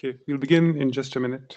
Okay, we'll begin in just a minute.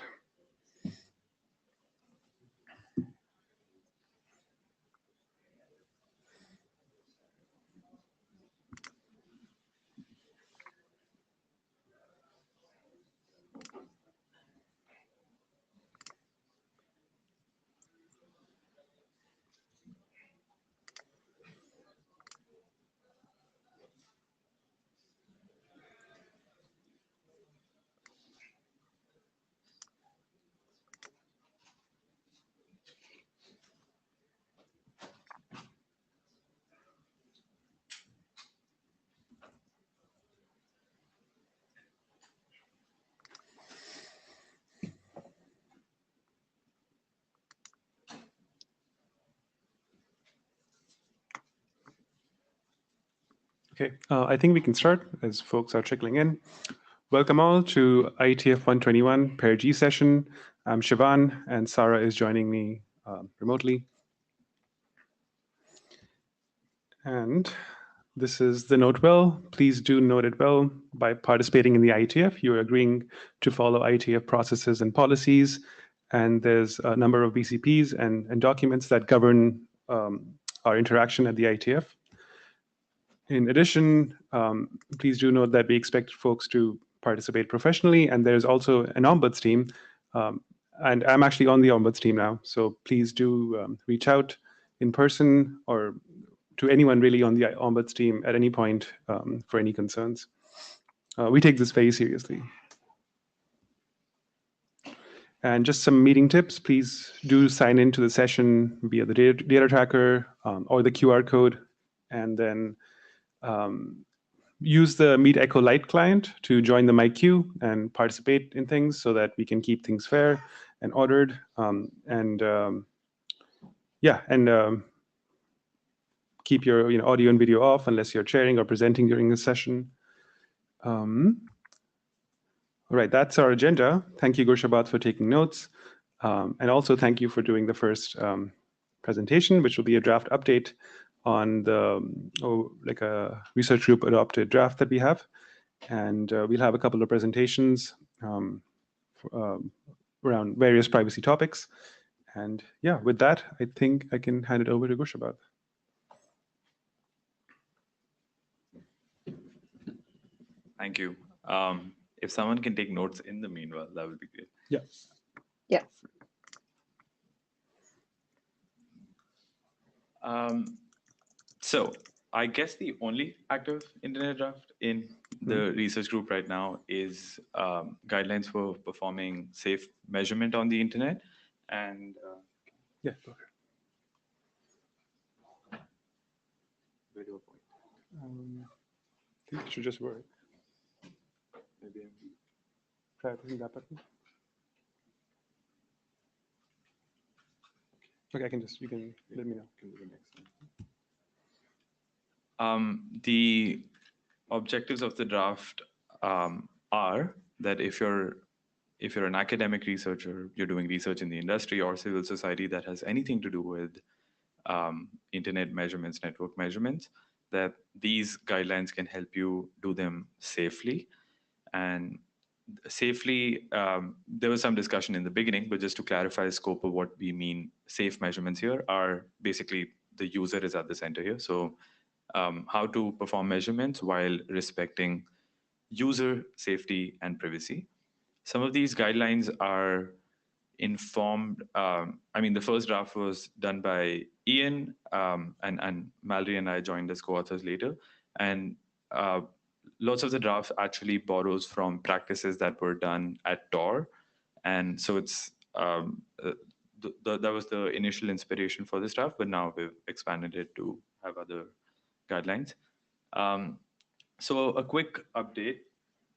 Okay, I think we can start as folks are trickling in. Welcome all to IETF 121 PEARG session. I'm Shivan, and Sarah is joining me remotely. And this is the note well. Please do note it well. By participating in the IETF, you're agreeing to follow IETF processes and policies. And there's a number of BCPs and documents that govern our interaction at the IETF. In addition, please do note that we expect folks to participate professionally, and there's also an ombuds team, and I'm actually on the ombuds team now, so please do reach out in person or to anyone really on the ombuds team at any point for any concerns. We take this very seriously. And just some meeting tips, please do sign into the session via the data tracker or the QR code, and then use the Meet Echo Lite client to join the mic queue and participate in things so that we can keep things fair and ordered. Keep your audio and video off unless you're chairing or presenting during the session. All right, that's our agenda. Thank you, Gurshabat, for taking notes. And also thank you for doing the first presentation, which will be a draft update on the like a research group adopted draft that we have. And we'll have a couple of presentations around various privacy topics. And yeah, with that, I think I can hand it over to Gurshabat. Thank you. If someone can take notes in the meanwhile, that would be great. Yeah. Yeah. So I guess the only active internet draft in the research group right now is guidelines for performing safe measurement on the internet. And yeah, go ahead. Where do I point? I think it should just work. Maybe Try pressing that button. Okay, you can let me know. Can do the next one. The objectives of the draft are that if you're an academic researcher, you're doing research in the industry or civil society that has anything to do with internet measurements, network measurements, that these guidelines can help you do them safely. And safely, there was some discussion in the beginning, but just to clarify the scope of what we mean safe measurements here are basically the user is at the center here. So how to perform measurements while respecting user safety and privacy. Some of these guidelines are informed. The first draft was done by Ian, and Mallory and I joined as co-authors later. And lots of the drafts actually borrows from practices that were done at Tor. And so it's that was the initial inspiration for this draft, but now we've expanded it to have other guidelines. So a quick update,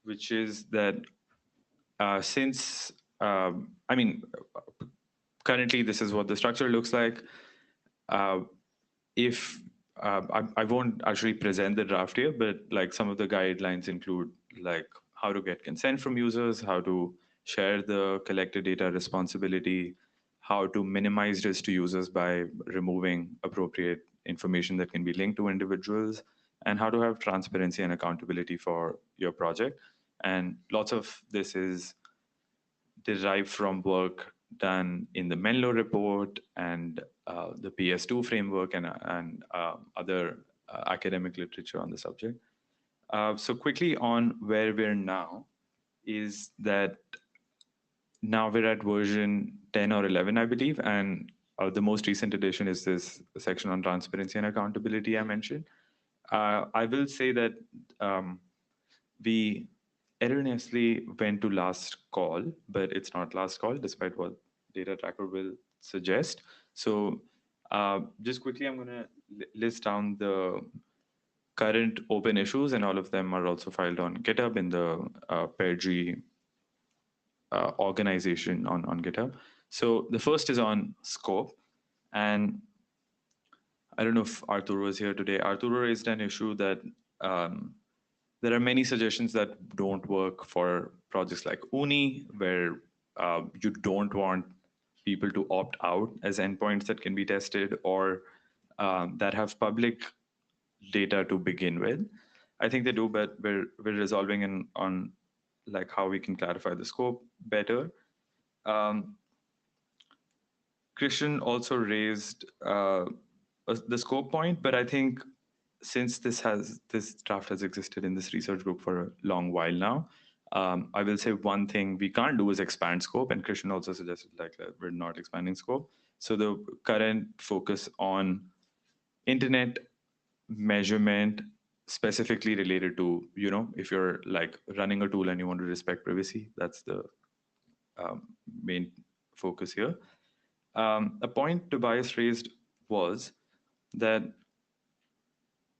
which is that currently this is what the structure looks like. I won't actually present the draft here, but like some of the guidelines include like how to get consent from users, how to share the collected data responsibility, how to minimize risk to users by removing appropriate information that can be linked to individuals, and how to have transparency and accountability for your project. And lots of this is derived from work done in the Menlo report and the PS2 framework and other academic literature on the subject. So quickly on where we're now is that now we're at version 10 or 11, I believe, and the most recent edition is this section on transparency and accountability I mentioned. I will say that we erroneously went to last call, but it's not last call, despite what data tracker will suggest. So just quickly, I'm going to list down the current open issues, and all of them are also filed on GitHub in the PEARG organization on GitHub. So the first is on scope. And I don't know if Arturo is here today. Arturo raised an issue that there are many suggestions that don't work for projects like Uni, where you don't want people to opt out as endpoints that can be tested or that have public data to begin with. I think they do, but we're resolving on like how we can clarify the scope better. Christian also raised the scope point, but I think since this draft has existed in this research group for a long while now, I will say one thing we can't do is expand scope, and Christian also suggested like that we're not expanding scope. So the current focus on internet measurement specifically related to, if you're like running a tool and you want to respect privacy, that's the main focus here. A point Tobias raised was that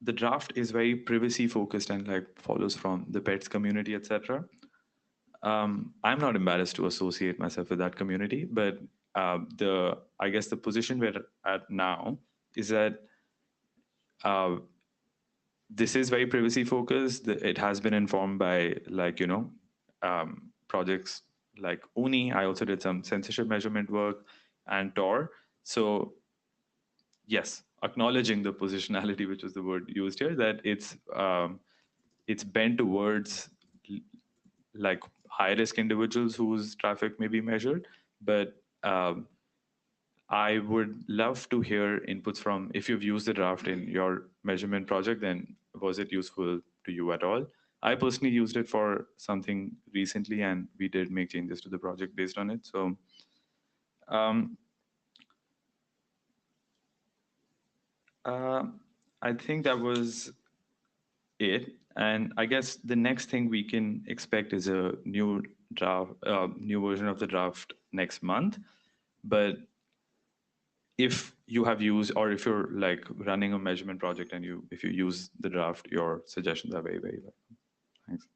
the draft is very privacy focused and like follows from the pets community, etc. I'm not embarrassed to associate myself with that community, but I guess the position we're at now is that this is very privacy focused. It has been informed by like projects like Uni. I also did some censorship measurement work and Tor. So yes, acknowledging the positionality, which is the word used here, that it's bent towards like high risk individuals whose traffic may be measured. But I would love to hear inputs from, if you've used the draft in your measurement project, then was it useful to you at all? I personally used it for something recently, and we did make changes to the project based on it. So I think that was it. And I guess the next thing we can expect is a new draft, new version of the draft next month. But if you have used, or if you're like running a measurement project and if you use the draft, your suggestions are very, very welcome. Thanks.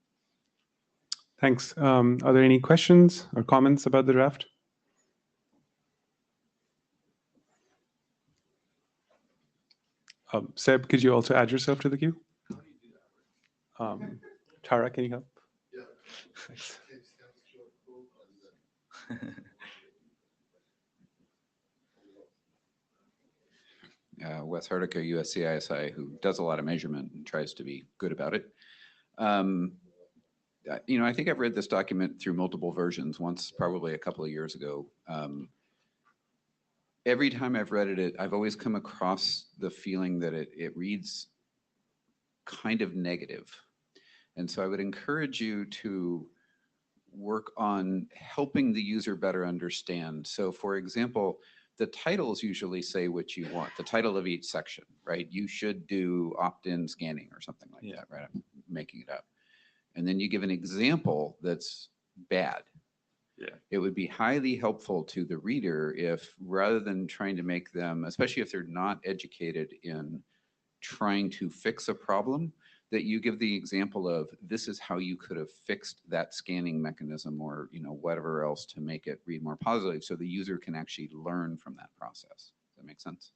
Thanks. Are there any questions or comments about the draft? Seb, could you also add yourself to the queue? How do you do that? Tara, can you help? Yeah. Thanks. Wes Hardiker, USCISI, who does a lot of measurement and tries to be good about it. I think I've read this document through multiple versions, once probably a couple of years ago. Every time I've read it, I've always come across the feeling that it reads kind of negative. And so I would encourage you to work on helping the user better understand. So for example, the titles usually say what you want, the title of each section, right? You should do opt-in scanning or something like that, right? I'm making it up. And then you give an example that's bad. Yeah. It would be highly helpful to the reader if, rather than trying to make them, especially if they're not educated in trying to fix a problem, that you give the example of this is how you could have fixed that scanning mechanism or whatever else to make it read more positively, so the user can actually learn from that process. Does that make sense?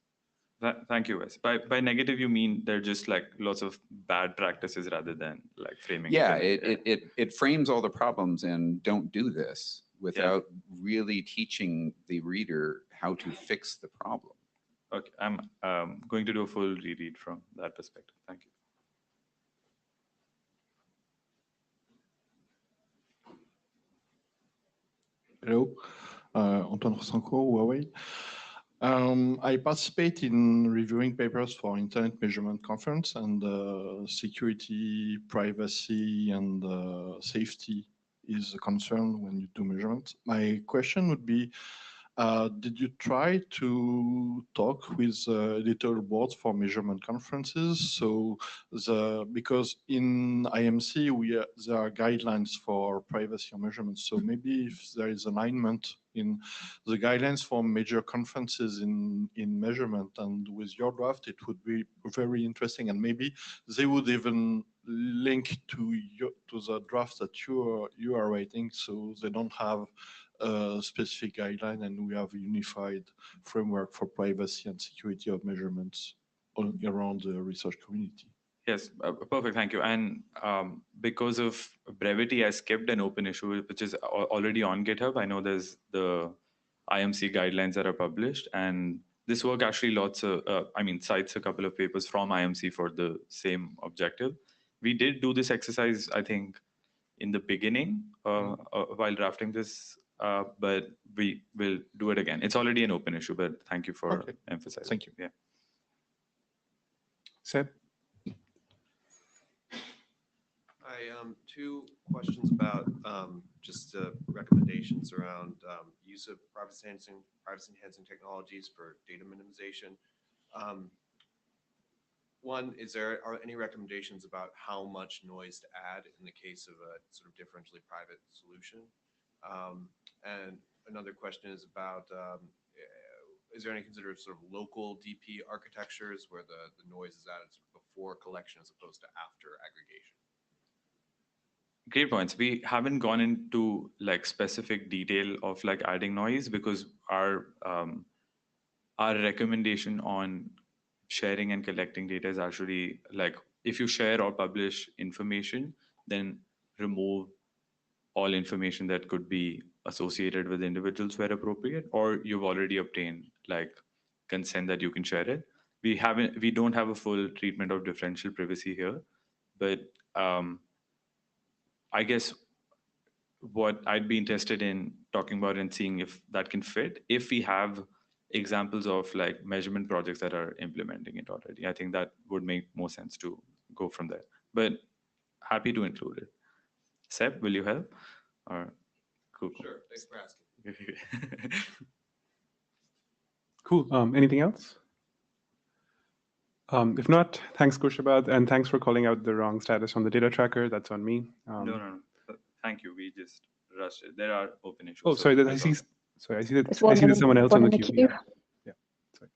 Thank you, Wes. By negative, you mean they're just like lots of bad practices rather than like framing. Yeah, it frames all the problems and don't do this without really teaching the reader how to fix the problem. Okay, I'm going to do a full reread from that perspective. Thank you. Hello, Antoine Rossancourt, Huawei. I participate in reviewing papers for Internet Measurement Conference, and security, privacy, and safety is a concern when you do measurements. My question would be, did you try to talk with editorial boards for measurement conferences? So because in IMC, there are guidelines for privacy and measurement. So maybe if there is alignment in the guidelines for major conferences in measurement and with your draft, it would be very interesting. And maybe they would even link to the draft that you are writing, so they don't have a specific guideline, and we have a unified framework for privacy and security of measurements around the research community. Yes, perfect. Thank you. And because of brevity, I skipped an open issue, which is already on GitHub. I know there's the IMC guidelines that are published, and this work actually cites a couple of papers from IMC for the same objective. We did do this exercise, I think, in the beginning while drafting this, but we will do it again. It's already an open issue, but thank you for emphasizing. Thank you. Yeah. Seb? Two questions about just recommendations around use of privacy-enhancing technologies for data minimization. One, are any recommendations about how much noise to add in the case of a sort of differentially private solution? And another question is about, is there any considered sort of local DP architectures where the noise is added before collection as opposed to after aggregation? Great points. We haven't gone into like specific detail of like adding noise, because our recommendation on sharing and collecting data is actually like, if you share or publish information, then remove all information that could be associated with individuals where appropriate, or you've already obtained like consent that you can share it. We don't have a full treatment of differential privacy here, but I guess what I'd be interested in talking about and seeing if that can fit, if we have examples of like measurement projects that are implementing it already. I think that would make more sense to go from there, but happy to include it. Seb, will you help? Or cool. Sure, thanks for asking. Cool. Anything else? If not, thanks, Kurshabad, and thanks for calling out the wrong status on the data tracker. That's on me. No. Thank you. We just rushed it. There are open issues. Oh, sorry. I see that someone else on the queue. Yeah. Sorry.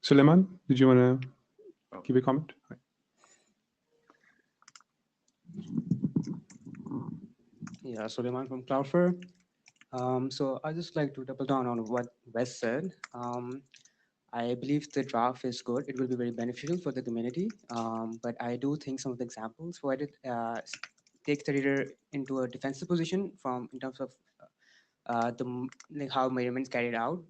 Suleiman, did you want to give a comment? Yeah, Suleiman from Cloudflare. So I just like to double down on what Wes said. I believe the draft is good. It will be very beneficial for the community. But I do think some of the examples provided takes the reader into a defensive position in terms of how measurements carried out.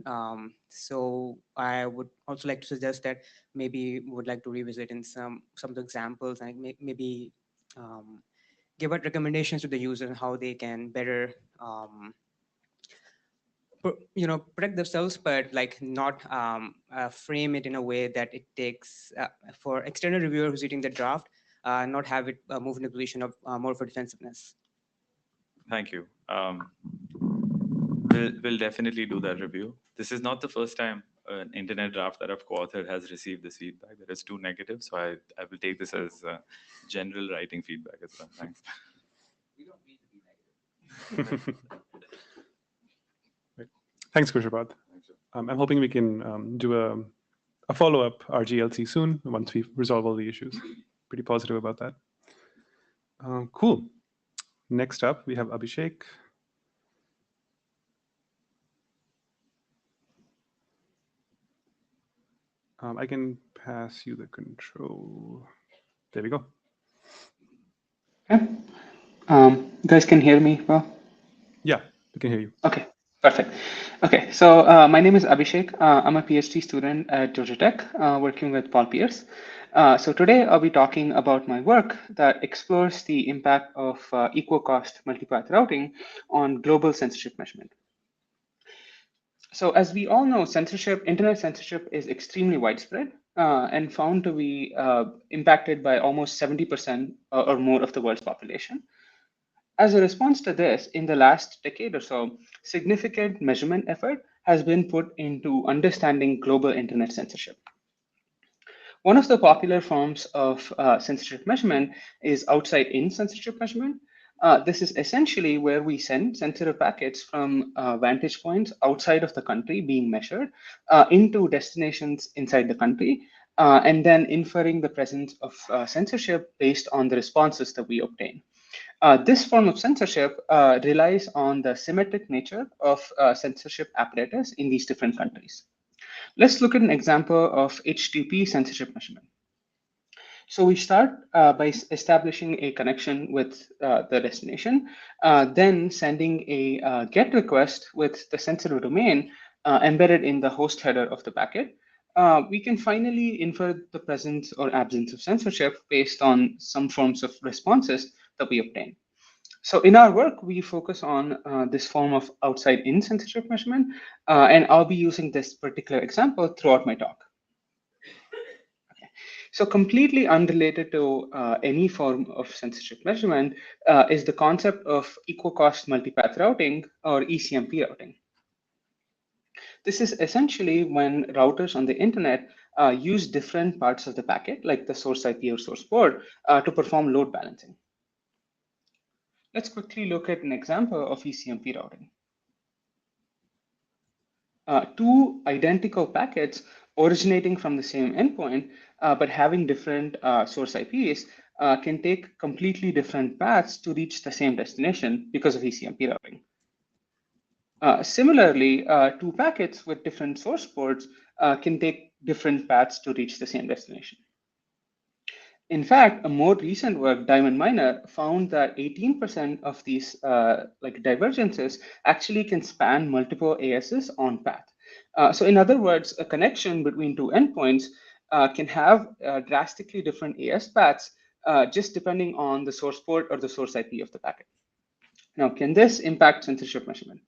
So I would also like to suggest that maybe we would like to revisit in some of the examples and maybe give out recommendations to the user on how they can better protect themselves, but like not frame it in a way that it takes for external reviewer who's reading the draft, not have it move in a position of more for defensiveness. Thank you. We'll definitely do that review. This is not the first time an internet draft that I've co-authored has received this feedback. There is 2 negatives, so I will take this as general writing feedback as well. Thanks. We don't need to be negative. Thanks, Kurshabad. I'm hoping we can do a follow-up RGLC soon once we resolve all the issues. Pretty positive about that. Cool. Next up, we have Abhishek. I can pass you the control. There we go. Okay. You guys can hear me well? Yeah, we can hear you. Okay, perfect. Okay, so my name is Abhishek. I'm a PhD student at Georgia Tech, working with Paul Pierce. So today I'll be talking about my work that explores the impact of equal cost multipath routing on global censorship measurement. So as we all know, internet censorship is extremely widespread and found to be impacted by almost 70% or more of the world's population. As a response to this, in the last decade or so, significant measurement effort has been put into understanding global internet censorship. One of the popular forms of censorship measurement is outside-in censorship measurement. This is essentially where we send sensitive packets from vantage points outside of the country being measured into destinations inside the country, and then inferring the presence of censorship based on the responses that we obtain. This form of censorship relies on the symmetric nature of censorship apparatus in these different countries. Let's look at an example of HTTP censorship measurement. So we start by establishing a connection with the destination, then sending a GET request with the sensitive domain embedded in the host header of the packet. We can finally infer the presence or absence of censorship based on some forms of responses that we obtain. So in our work, we focus on this form of outside-in censorship measurement, and I'll be using this particular example throughout my talk. Okay. So completely unrelated to any form of censorship measurement is the concept of equal cost multipath routing, or ECMP routing. This is essentially when routers on the internet use different parts of the packet, like the source IP or source port, to perform load balancing. Let's quickly look at an example of ECMP routing. Two identical packets originating from the same endpoint, but having different source IPs can take completely different paths to reach the same destination because of ECMP routing. Similarly, two packets with different source ports can take different paths to reach the same destination. In fact, a more recent work, Diamond Miner, found that 18% of these divergences actually can span multiple ASs on path. So in other words, a connection between two endpoints can have drastically different AS paths just depending on the source port or the source IP of the packet. Now, can this impact censorship measurement?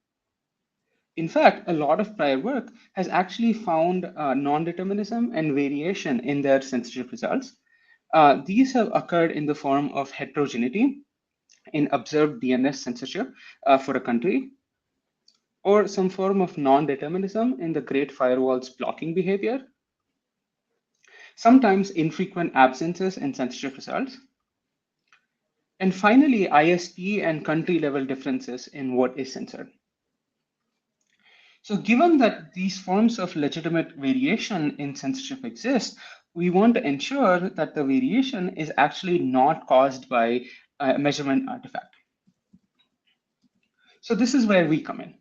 In fact, a lot of prior work has actually found non-determinism and variation in their censorship results. These have occurred in the form of heterogeneity in observed DNS censorship for a country, or some form of non-determinism in the Great Firewall's blocking behavior, sometimes infrequent absences in censorship results, and finally, ISP and country level differences in what is censored. So given that these forms of legitimate variation in censorship exist, we want to ensure that the variation is actually not caused by a measurement artifact. So this is where we come in.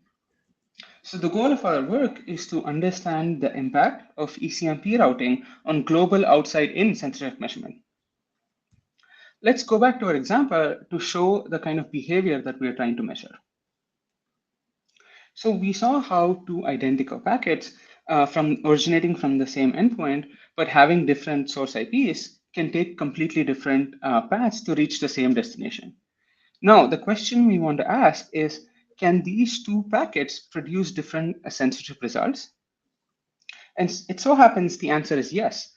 So the goal of our work is to understand the impact of ECMP routing on global outside-in censorship measurement. Let's go back to our example to show the kind of behavior that we're trying to measure. So we saw how two identical packets originating from the same endpoint, but having different source IPs can take completely different paths to reach the same destination. Now, the question we want to ask is, can these two packets produce different censorship results? And it so happens the answer is yes.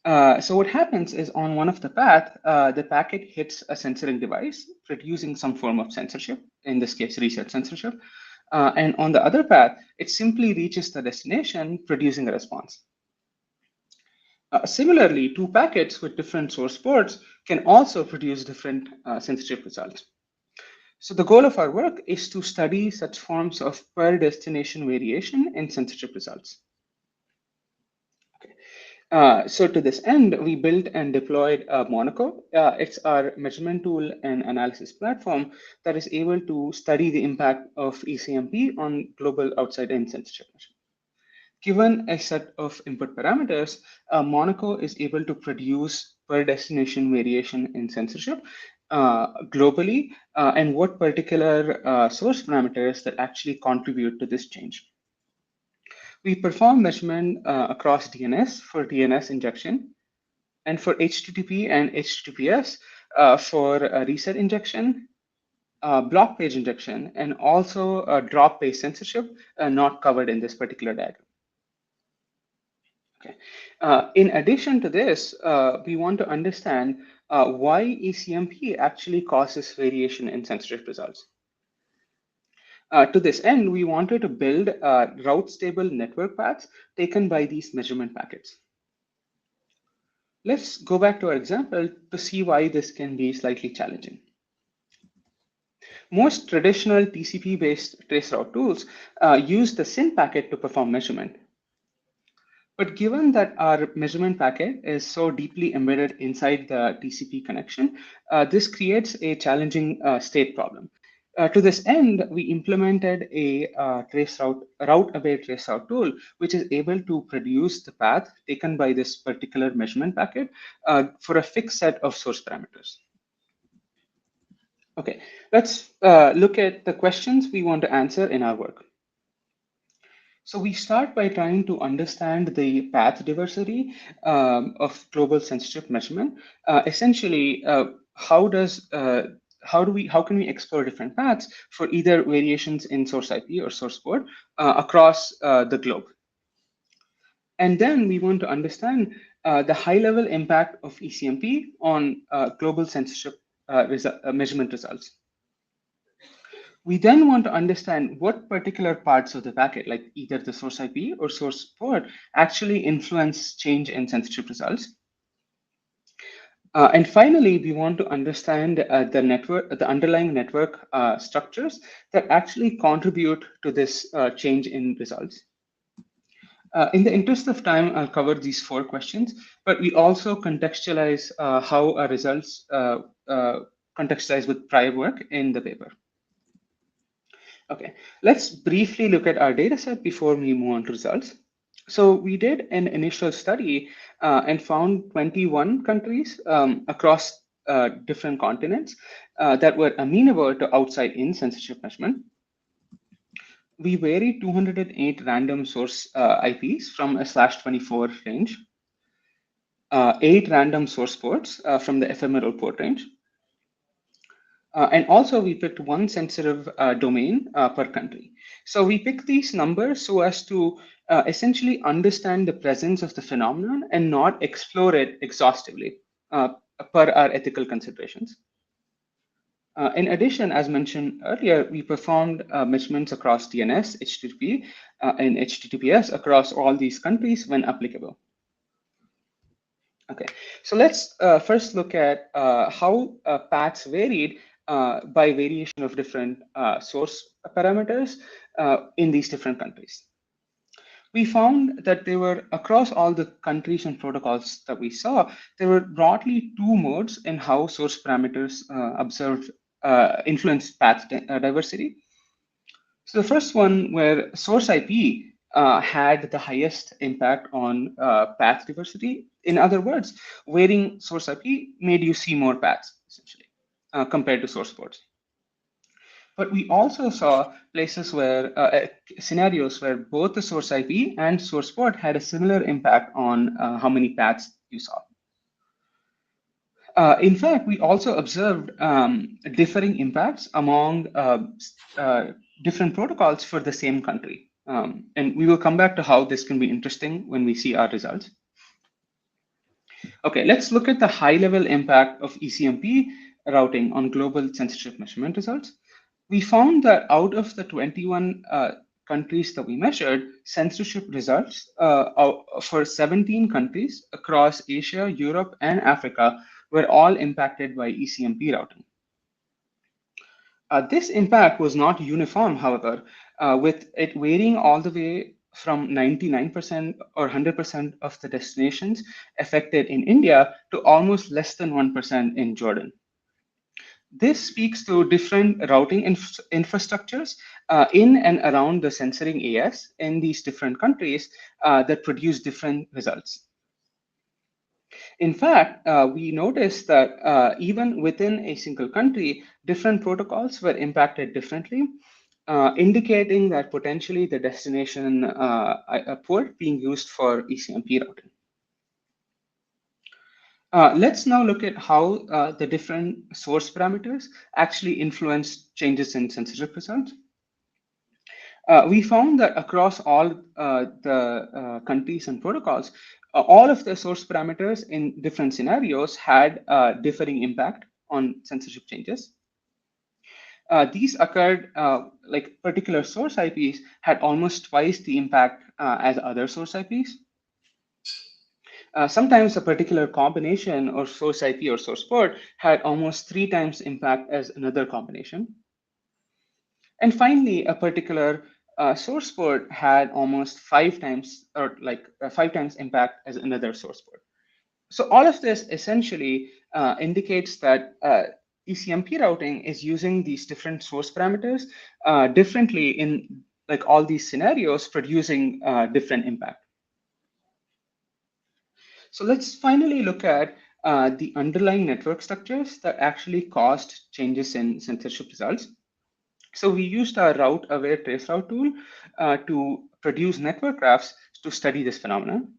So what happens is on one of the path, the packet hits a censoring device, producing some form of censorship, in this case, reset censorship. And on the other path, it simply reaches the destination, producing a response. Similarly, two packets with different source ports can also produce different censorship results. So the goal of our work is to study such forms of per destination variation in censorship results. So to this end, we built and deployed Monaco. It's our measurement tool and analysis platform that is able to study the impact of ECMP on global outside-in censorship measurement. Given a set of input parameters, Monaco is able to produce per destination variation in censorship globally, and what particular source parameters that actually contribute to this change. We perform measurement across DNS for DNS injection, and for HTTP and HTTPS for reset injection, block page injection, and also drop page censorship not covered in this particular diagram. Okay. In addition to this, we want to understand why ECMP actually causes variation in censorship results. To this end, we wanted to build route-stable network paths taken by these measurement packets. Let's go back to our example to see why this can be slightly challenging. Most traditional TCP-based traceroute tools use the SYN packet to perform measurement. But given that our measurement packet is so deeply embedded inside the TCP connection, this creates a challenging state problem. To this end, we implemented a route-aware traceroute tool, which is able to produce the path taken by this particular measurement packet for a fixed set of source parameters. Okay, let's look at the questions we want to answer in our work. So we start by trying to understand the path diversity of global censorship measurement. Essentially, how can we explore different paths for either variations in source IP or source port across the globe? And then we want to understand the high-level impact of ECMP on global censorship measurement results. We then want to understand what particular parts of the packet, like either the source IP or source port, actually influence change in censorship results. And finally, we want to understand the underlying network structures that actually contribute to this change in results. In the interest of time, I'll cover these 4 questions, but we also contextualize how our results contextualize with prior work in the paper. Okay, let's briefly look at our data set before we move on to results. So we did an initial study and found 21 countries across different continents that were amenable to outside-in censorship measurement. We varied 208 random source IPs from a /24 range, 8 random source ports from the ephemeral port range, and also we picked one sensitive domain per country. So we picked these numbers so as to essentially understand the presence of the phenomenon and not explore it exhaustively per our ethical considerations. In addition, as mentioned earlier, we performed measurements across DNS, HTTP, and HTTPS across all these countries when applicable. Okay, so let's first look at how paths varied by variation of different source parameters in these different countries. We found that there were, across all the countries and protocols that we saw, there were broadly 2 modes in how source parameters observed influence path diversity. So the first one, where source IP had the highest impact on path diversity. In other words, varying source IP made you see more paths, essentially, compared to source ports. But we also saw places where scenarios where both the source IP and source port had a similar impact on how many paths you saw. In fact, we also observed differing impacts among different protocols for the same country. And we will come back to how this can be interesting when we see our results. Okay, let's look at the high-level impact of ECMP routing on global censorship measurement results. We found that out of the 21 countries that we measured, censorship results for 17 countries across Asia, Europe, and Africa were all impacted by ECMP routing. This impact was not uniform, however, with it varying all the way from 99% or 100% of the destinations affected in India to almost less than 1% in Jordan. This speaks to different routing infrastructures in and around the censoring AS in these different countries that produce different results. In fact, we noticed that even within a single country, different protocols were impacted differently, indicating that potentially the destination port being used for ECMP routing. Let's now look at how the different source parameters actually influence changes in censorship results. We found that across all the countries and protocols, all of the source parameters in different scenarios had differing impact on censorship changes. These occurred like particular source IPs had almost twice the impact as other source IPs. Sometimes a particular combination or source IP or source port had almost 3 times impact as another combination. And finally, a particular source port had almost 5 times or like 5 times impact as another source port. So all of this essentially indicates that ECMP routing is using these different source parameters differently in like all these scenarios, producing different impact. So let's finally look at the underlying network structures that actually caused changes in censorship results. So we used our route-aware traceroute tool to produce network graphs to study this phenomenon.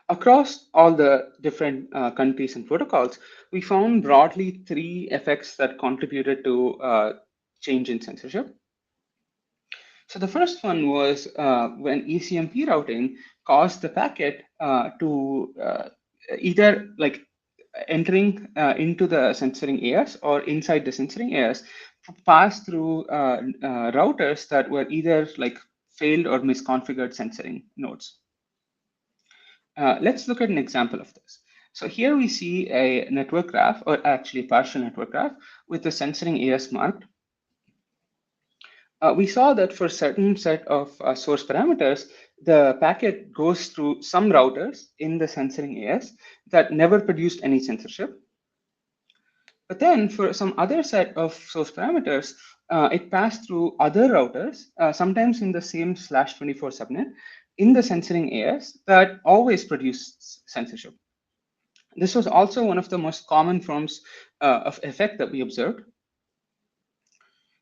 Across all the different countries and protocols, we found broadly 3 effects that contributed to change in censorship. So the first one was when ECMP routing caused the packet to either like entering into the censoring AS or inside the censoring AS pass through routers that were either like failed or misconfigured censoring nodes. Let's look at an example of this. So here we see a network graph, or actually partial network graph, with the censoring AS marked. We saw that for a certain set of source parameters, the packet goes through some routers in the censoring AS that never produced any censorship. But then for some other set of source parameters, it passed through other routers, sometimes in the same /24 subnet, in the censoring AS that always produce censorship. This was also one of the most common forms of effect that we observed.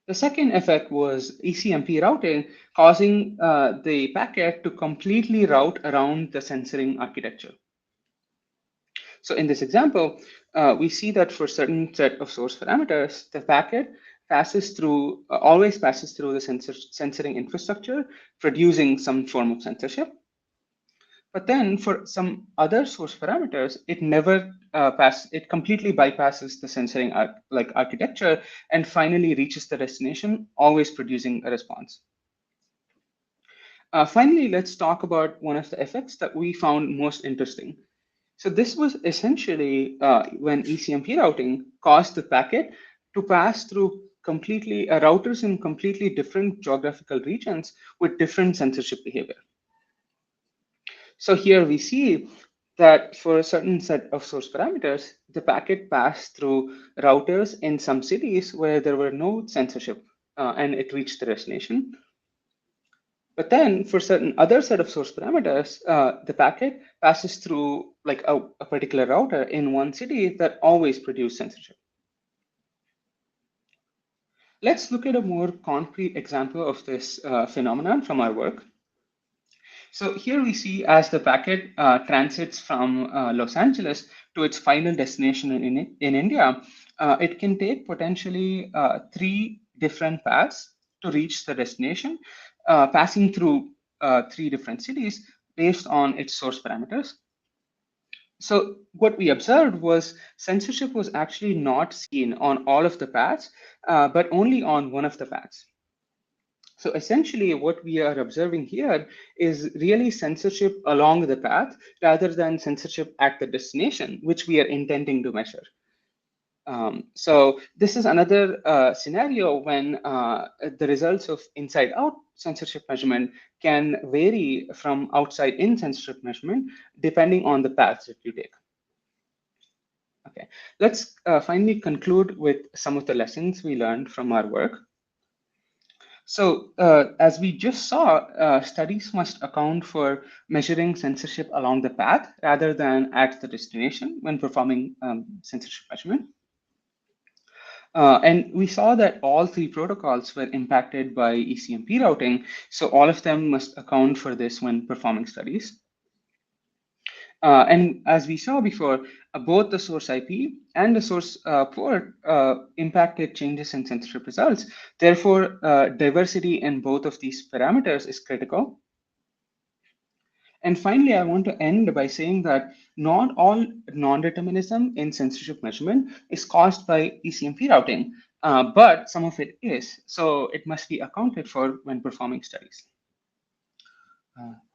The second effect was ECMP routing, causing the packet to completely route around the censoring architecture. So in this example, we see that for a certain set of source parameters, the packet passes through, always passes through the censoring infrastructure, producing some form of censorship. But then for some other source parameters, it never it completely bypasses the censoring architecture and finally reaches the destination, always producing a response. Finally, let's talk about one of the effects that we found most interesting. So this was essentially when ECMP routing caused the packet to pass through completely routers in completely different geographical regions with different censorship behavior. So here we see that for a certain set of source parameters, the packet passed through routers in some cities where there were no censorship and it reached the destination. But then for certain other set of source parameters, the packet passes through like a particular router in one city that always produce censorship. Let's look at a more concrete example of this phenomenon from our work. So here we see as the packet transits from Los Angeles to its final destination in India, it can take potentially 3 different paths to reach the destination, passing through 3 different cities based on its source parameters. So what we observed was censorship was actually not seen on all of the paths, but only on one of the paths. So essentially what we are observing here is really censorship along the path rather than censorship at the destination, which we are intending to measure. So this is another scenario when the results of inside-out censorship measurement can vary from outside-in censorship measurement depending on the paths that you take. Okay, let's finally conclude with some of the lessons we learned from our work. So as we just saw, studies must account for measuring censorship along the path rather than at the destination when performing censorship measurement. And we saw that all 3 protocols were impacted by ECMP routing, so all of them must account for this when performing studies. And as we saw before, both the source IP and the source port impacted changes in censorship results. Therefore, diversity in both of these parameters is critical. And finally, I want to end by saying that not all non-determinism in censorship measurement is caused by ECMP routing, but some of it is. So it must be accounted for when performing studies.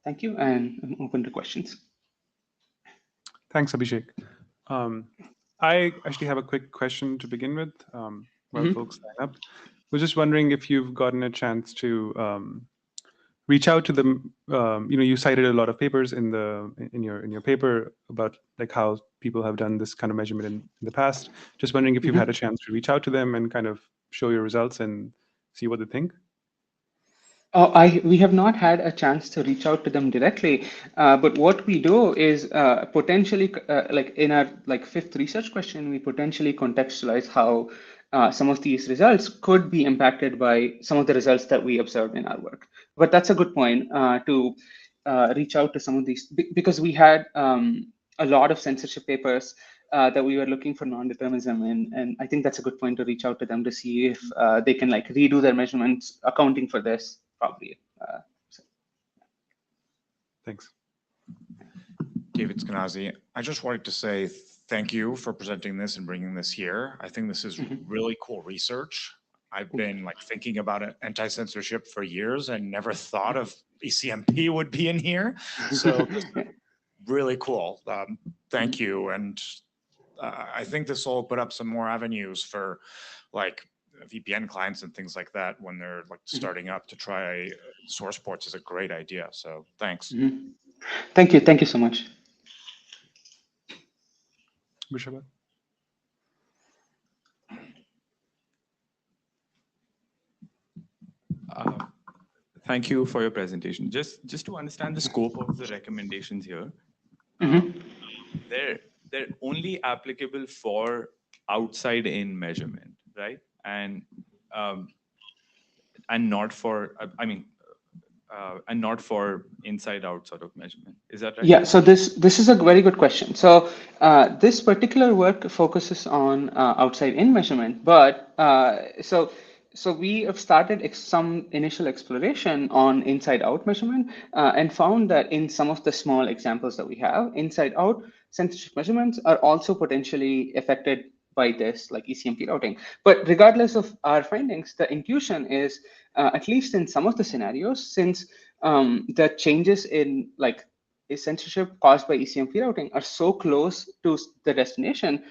Thank you, and I'm open to questions. Thanks, Abhishek. I actually have a quick question to begin with while folks sign up. Was just wondering if you've gotten a chance to reach out to them. You cited a lot of papers in your paper about like how people have done this kind of measurement in the past. Just wondering if you've had a chance to reach out to them and kind of show your results and see what they think. We have not had a chance to reach out to them directly, but what we do is potentially, like in our fifth research question, we potentially contextualize how some of these results could be impacted by some of the results that we observed in our work. But that's a good point to reach out to some of these, because we had a lot of censorship papers that we were looking for non-determinism, and I think that's a good point to reach out to them to see if they can like redo their measurements accounting for this. Probably. Thanks. David Skenazy, I just wanted to say thank you for presenting this and bringing this here. I think this is really cool research. I've been like thinking about anti-censorship for years and never thought of ECMP would be in here. So this is really cool. Thank you. And I think this will open up some more avenues for like VPN clients and things like that when they're like starting up to try source ports is a great idea. So thanks. Thank you. Thank you so much. Bushaba? Thank you for your presentation. Just to understand the scope of the recommendations here, they're only applicable for outside-in measurement, right? And not for, and not for inside-out sort of measurement. Is that right? Yeah. So this is a very good question. So this particular work focuses on outside-in measurement, but so we have started some initial exploration on inside-out measurement and found that in some of the small examples that we have, inside-out censorship measurements are also potentially affected by this, like ECMP routing. But regardless of our findings, the intuition is, at least in some of the scenarios, since the changes in like censorship caused by ECMP routing are so close to the destination,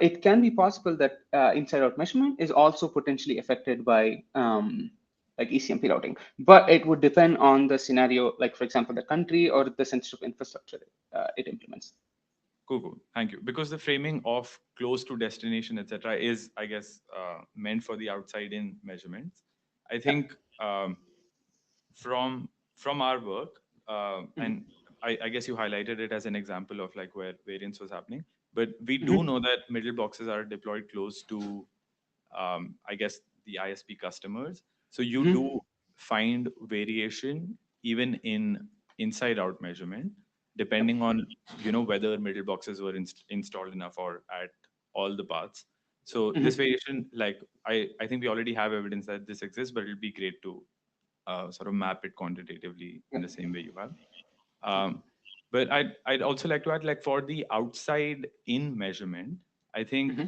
it can be possible that inside-out measurement is also potentially affected by like ECMP routing. But it would depend on the scenario, like for example, the country or the censorship infrastructure it implements. Cool. Thank you. Because the framing of close to destination, etc., is, I guess, meant for the outside-in measurements. I think from our work, and I guess you highlighted it as an example of like where variance was happening, but we do know that middle boxes are deployed close to, I guess, the ISP customers. So you do find variation even in inside-out measurement, depending on whether middle boxes were installed enough or at all the paths. So this variation, like I think we already have evidence that this exists, but it'll be great to sort of map it quantitatively in the same way you have. But I'd also like to add, like for the outside-in measurement, I think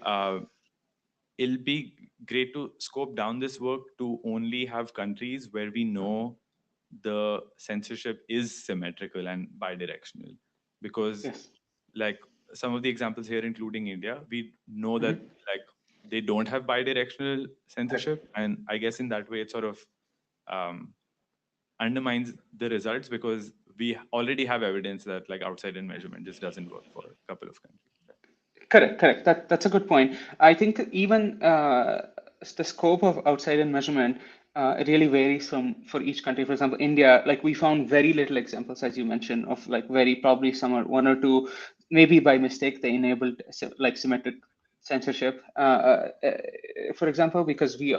it'll be great to scope down this work to only have countries where we know the censorship is symmetrical and bidirectional, because like some of the examples here, including India, we know that like they don't have bidirectional censorship, and I guess in that way it sort of undermines the results, because we already have evidence that like outside-in measurement just doesn't work for a couple of countries. Correct. That's a good point. I think even the scope of outside-in measurement really varies for each country. For example, India, like we found very little examples, as you mentioned, of like probably some or one or two, maybe by mistake they enabled like symmetric censorship. For example, because we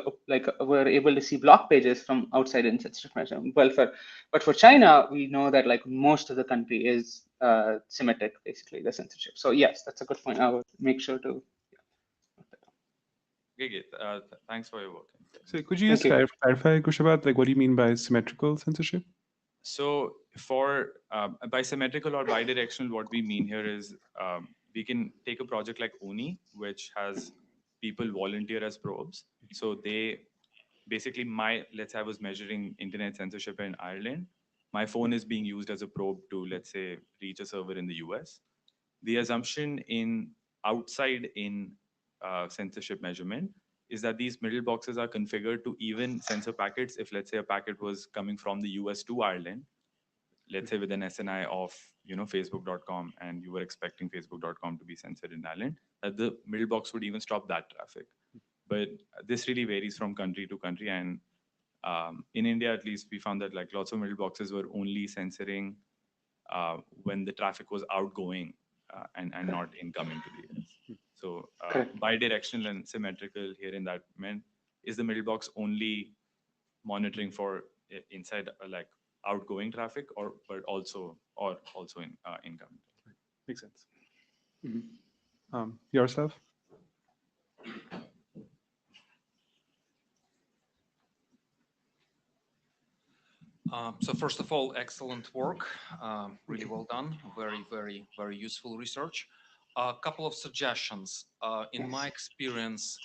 were able to see block pages from outside-in censorship measurement. But for China, we know that like most of the country is symmetric, basically, the censorship. So yes, that's a good point. I will make sure to. Okay, thanks for your work. So could you Thank just you. clarify, Kushabat, like what do you mean by symmetrical censorship? So for by symmetrical or bidirectional, what we mean here is we can take a project like ONI, which has people volunteer as probes. So they basically, let's say I was measuring internet censorship in Ireland. My phone is being used as a probe to, let's say, reach a server in the US. The assumption outside in censorship measurement is that these middle boxes are configured to even censor packets. If, let's say, a packet was coming from the US to Ireland, let's say with an SNI of Facebook.com, and you were expecting Facebook.com to be censored in Ireland, that the middle box would even stop that traffic. But this really varies from country to country, and in India, at least, we found that like lots of middle boxes were only censoring when the traffic was outgoing and not incoming to the US. So bidirectional and symmetrical here in that meant is the middle box only monitoring for inside like outgoing traffic but also in incoming. Makes sense. Mm-hmm. Yourself? So first of all, excellent work, really well done, very useful research. A couple of suggestions. In my experience,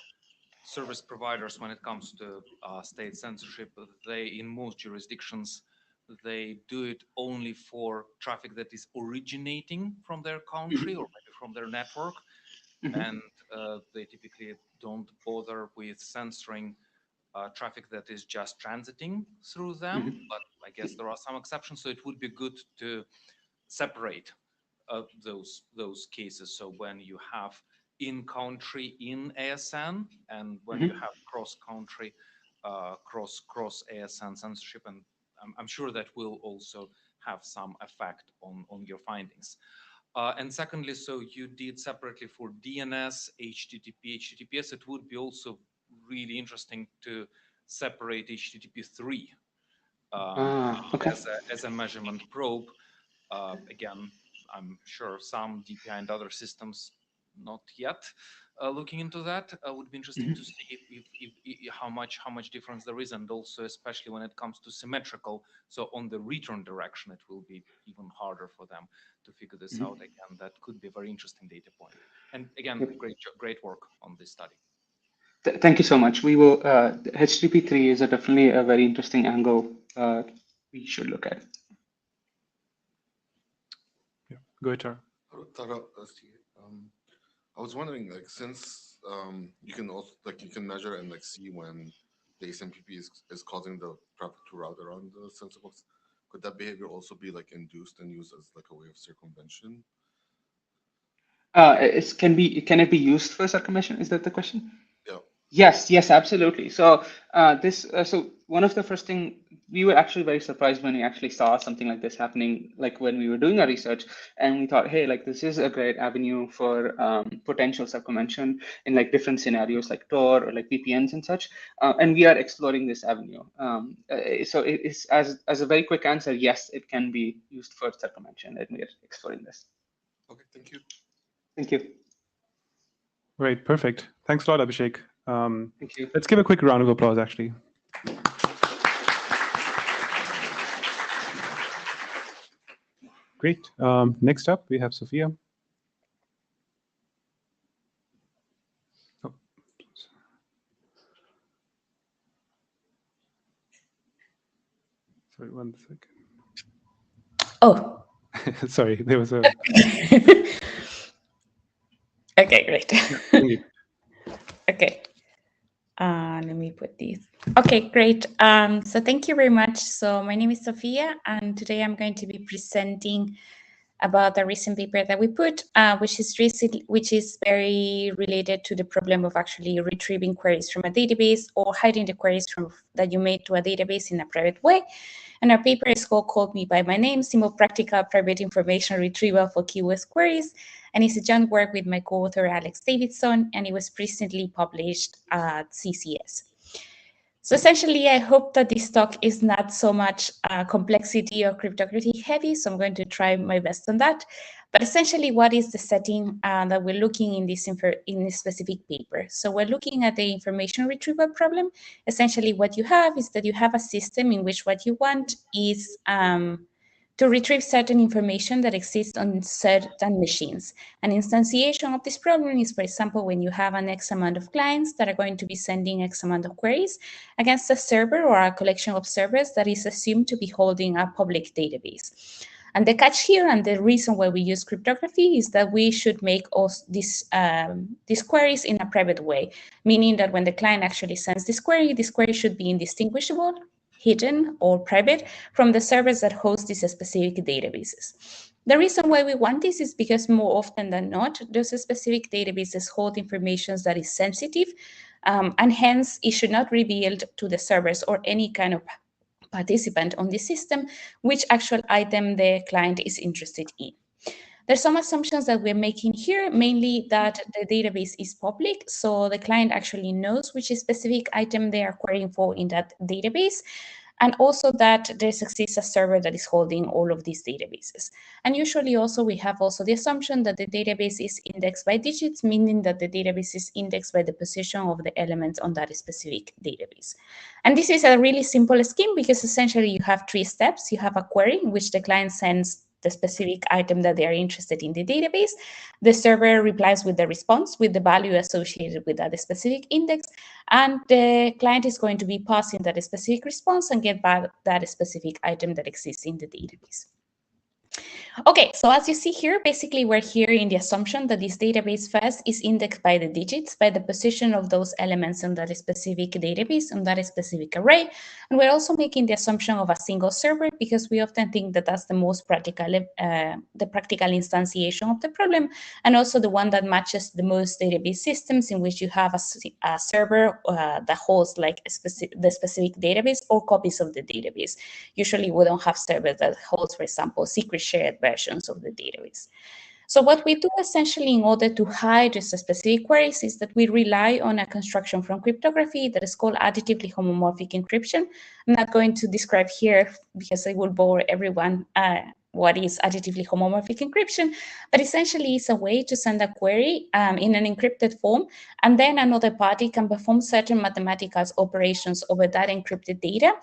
service providers, when it comes to state censorship, in most jurisdictions, they do it only for traffic that is originating from their country or maybe from their network. And they typically don't bother with censoring traffic that is just transiting through them, but I guess there are some exceptions. So it would be good to separate those cases. So when you have in-country in ASN and when you have cross-country, cross ASN censorship, and I'm sure that will also have some effect on your findings. And secondly, so you did separately for DNS, HTTP, HTTPS. It would be also really interesting to separate HTTP3 as a measurement probe. Again, I'm sure some DPI and other systems not yet looking into that. Would be interesting to see if how much difference there is, and also especially when it comes to symmetrical. So on the return direction, it will be even harder for them to figure this out. Again, that could be a very interesting data point. And again, great work on this study. Thank you so much. We will. HTTP3 is definitely a very interesting angle we should look at. Yeah, go ahead, Tara. I was wondering, like, since you can also you can measure and like see when the ASMPP is causing the traffic to route around the sensor box, could that behavior also be like induced and used as like a way of circumvention? Can it be used for circumvention? Is that the question? Yeah. Yes, absolutely. So so one of the first thing, we were actually very surprised when we actually saw something like this happening, like when we were doing our research, and we thought, hey, like this is a great avenue for potential circumvention in like different scenarios like Tor or like VPNs and such, and we are exploring this avenue. So it is, as a very quick answer, yes, it can be used for circumvention, and we are exploring this. Okay, thank you. Thank you. Right, perfect. Thanks a lot, Abhishek. Thank you. Let's give a quick round of applause, actually. Great. Next up, we have Sophia. Oh. Sorry, 1 second. Oh. Sorry, there was a... Okay, great. Yeah, okay. Let me put these. Okay, great. So thank you very much. So my name is Sophia, and today I'm going to be presenting about a recent paper that we put, which is very related to the problem of actually retrieving queries from a database or hiding the queries that you made to a database in a private way. And our paper is called Call Me By My Name, Simple Practical Private Information Retrieval for Keyword Queries. And it's a joint work with my co-author, Alex Davidson, and it was recently published at CCS. So essentially, I hope that this talk is not so much complexity or cryptography heavy, so I'm going to try my best on that. But essentially, what is the setting that we're looking in this specific paper? So we're looking at the information retrieval problem. Essentially, what you have is that you have a system in which what you want is to retrieve certain information that exists on certain machines. An instantiation of this problem is, for example, when you have an X amount of clients that are going to be sending X amount of queries against a server or a collection of servers that is assumed to be holding a public database. And the catch here, and the reason why we use cryptography, is that we should make all these queries in a private way, meaning that when the client actually sends this query should be indistinguishable, hidden, or private from the servers that host these specific databases. The reason why we want this is because more often than not, those specific databases hold information that is sensitive, and hence it should not reveal to the servers or any kind of participant on the system which actual item the client is interested in. There's some assumptions that we're making here, mainly that the database is public, so the client actually knows which specific item they are querying for in that database, and also that there exists a server that is holding all of these databases. And usually also we have also the assumption that the database is indexed by digits, meaning that the database is indexed by the position of the elements on that specific database. And this is a really simple scheme because essentially you have 3 steps. You have a query in which the client sends the specific item that they are interested in the database. The server replies with the response with the value associated with that specific index, and the client is going to be passing that specific response and get back that specific item that exists in the database. Okay, so as you see here, basically we're here in the assumption that this database first is indexed by the digits, by the position of those elements in that specific database, on that specific array. And we're also making the assumption of a single server because we often think that that's the most practical, the practical instantiation of the problem, and also the one that matches the most database systems in which you have a server that holds like the specific database or copies of the database. Usually we don't have servers that holds, for example, secret shared versions of the database. So what we do essentially in order to hide these specific queries is that we rely on a construction from cryptography that is called additively homomorphic encryption. I'm not going to describe here because it will bore everyone what is additively homomorphic encryption, but essentially it's a way to send a query in an encrypted form, and then another party can perform certain mathematical operations over that encrypted data,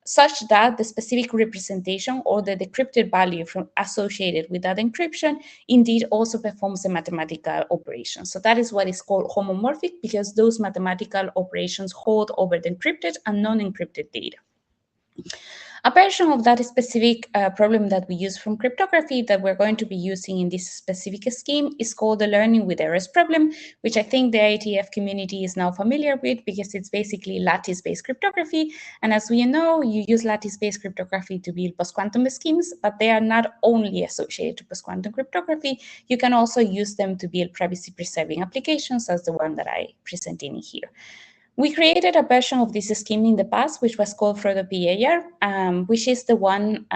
such that the specific representation or the decrypted value associated with that encryption indeed also performs a mathematical operation. So that is what is called homomorphic, because those mathematical operations hold over the encrypted and non-encrypted data. A version of that specific problem that we use from cryptography that we're going to be using in this specific scheme is called the learning with errors problem, which I think the IETF community is now familiar with because it's basically lattice-based cryptography. And as we know, you use lattice-based cryptography to build post-quantum schemes, but they are not only associated to post-quantum cryptography. You can also use them to build privacy-preserving applications as the one that I present in here. We created a version of this scheme in the past, which was called further PEARG, which is the one,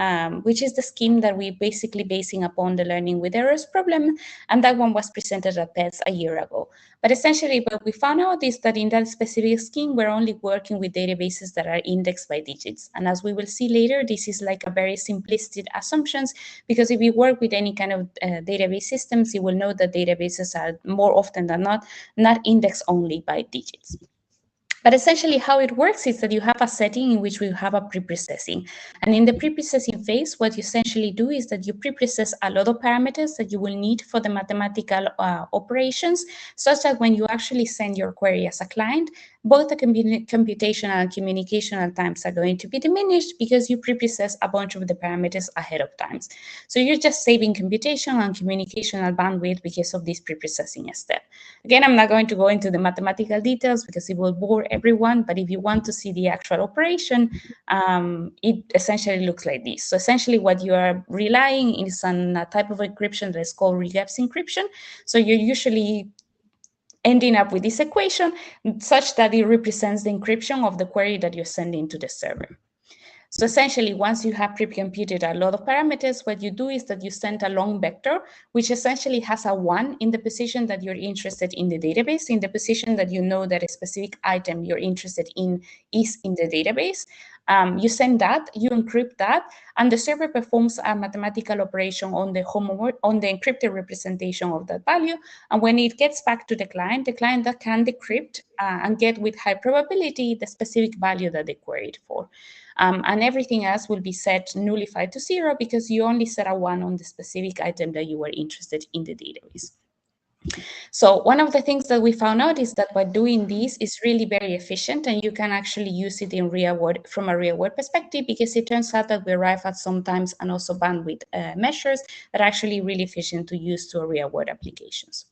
which is the scheme that we basically basing upon the learning with errors problem, and that one was presented at PES a year ago. But essentially, what we found out is that in that specific scheme, we're only working with databases that are indexed by digits. And as we will see later, this is like a very simplistic assumptions, because if you work with any kind of database systems, you will know that databases are more often than not indexed only by digits. But essentially how it works is that you have a setting in which we have a pre-processing. And in the pre-processing phase, what you essentially do is that you pre-process a lot of parameters that you will need for the mathematical operations, such that when you actually send your query as a client, both the computational and communicational times are going to be diminished because you pre-process a bunch of the parameters ahead of time. So you're just saving computational and communicational bandwidth because of this pre-processing step. Again, I'm not going to go into the mathematical details because it will bore everyone, but if you want to see the actual operation, it essentially looks like this. So essentially what you are relying is on a type of encryption that is called regex encryption. So you're usually ending up with this equation such that it represents the encryption of the query that you're sending to the server. So essentially, once you have pre-computed a lot of parameters, what you do is that you send a long vector, which essentially has a 1 in the position that you're interested in the database, in the position that you know that a specific item you're interested in is in the database. You send that, you encrypt that, and the server performs a mathematical operation on the encrypted representation of that value. And when it gets back to the client that can decrypt and get with high probability the specific value that they queried for. And everything else will be set nullified to 0 because you only set a 1 on the specific item that you were interested in the database. So one of the things that we found out is that by doing this is really very efficient, and you can actually use it in real world from a real world perspective, because it turns out that we arrive at sometimes and also bandwidth measures that are actually really efficient to use to real world applications.